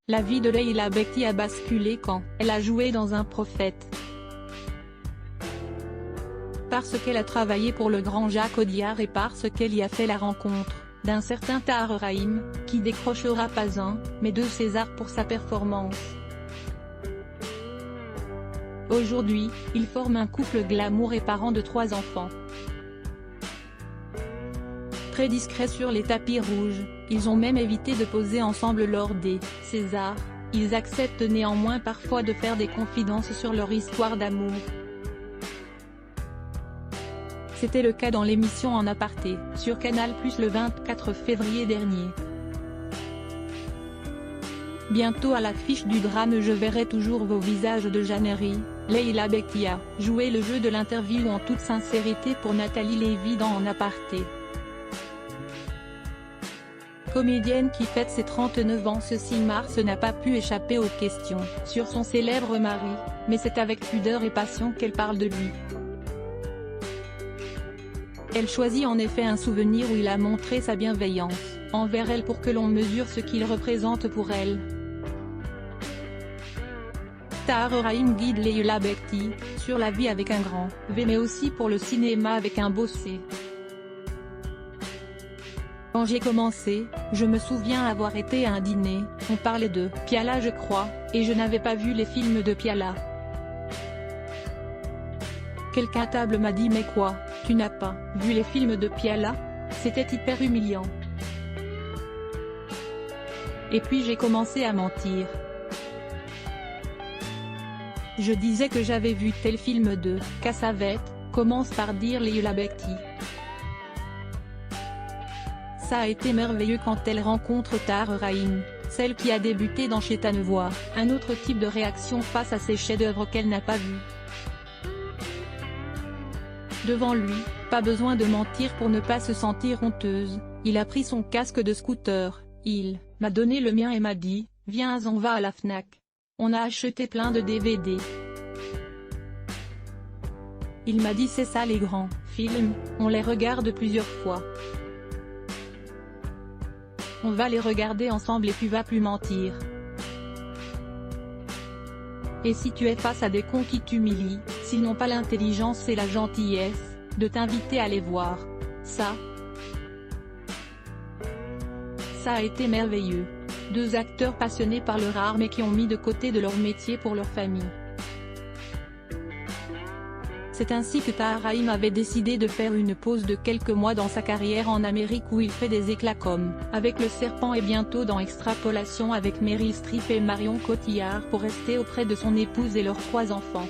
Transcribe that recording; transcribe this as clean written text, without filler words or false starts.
La vie de Leila Bekti a basculé quand elle a joué dans Un prophète. Parce qu'elle a travaillé pour le grand Jacques Audiard et parce qu'elle y a fait la rencontre d'un certain Tahar Rahim, qui décrochera pas un, mais 2 Césars pour sa performance. Aujourd'hui, ils forment un couple glamour et parents de 3 enfants. Très discrets sur les tapis rouges, ils ont même évité de poser ensemble lors des Césars. Ils acceptent néanmoins parfois de faire des confidences sur leur histoire d'amour. C'était le cas dans l'émission En aparté, sur Canal+ le 24 février dernier. Bientôt à l'affiche du drame Je verrai toujours vos visages de Jeannery, Leila Bekti a joué le jeu de l'interview en toute sincérité pour Nathalie Lévy dans En aparté. Comédienne qui fête ses 39 ans ce 6 mars n'a pas pu échapper aux questions sur son célèbre mari, mais c'est avec pudeur et passion qu'elle parle de lui. Elle choisit en effet un souvenir où il a montré sa bienveillance envers elle pour que l'on mesure ce qu'il représente pour elle. Tahar Rahim guide Leila Bekti sur la vie avec un grand V mais aussi pour le cinéma avec un beau C. Quand j'ai commencé, je me souviens avoir été à un dîner, on parlait de Piala je crois, et je n'avais pas vu les films de Piala. Quelqu'un à table m'a dit mais quoi, tu n'as pas vu les films de Piala? C'était hyper humiliant. Et puis j'ai commencé à mentir. Je disais que j'avais vu tel film de Cassavetes, commence par dire Leila Bekti. Ça a été merveilleux quand elle rencontre Tahar Rahim, celle qui a débuté dans Chez Tanevoix, un autre type de réaction face à ces chefs-d'œuvre qu'elle n'a pas vus. Devant lui, pas besoin de mentir pour ne pas se sentir honteuse, il a pris son casque de scooter, il m'a donné le mien et m'a dit, viens on va à la Fnac. On a acheté plein de DVD. Il m'a dit c'est ça les grands films, on les regarde plusieurs fois. On va les regarder ensemble et tu vas plus mentir. Et si tu es face à des cons qui t'humilient, s'ils n'ont pas l'intelligence et la gentillesse de t'inviter à les voir, ça a été merveilleux. 2 acteurs passionnés par leur art mais qui ont mis de côté de leur métier pour leur famille. C'est ainsi que Tahar Rahim avait décidé de faire une pause de quelques mois dans sa carrière en Amérique où il fait des éclats comme Avec le serpent et bientôt dans Extrapolation avec Meryl Streep et Marion Cotillard pour rester auprès de son épouse et leurs 3 enfants.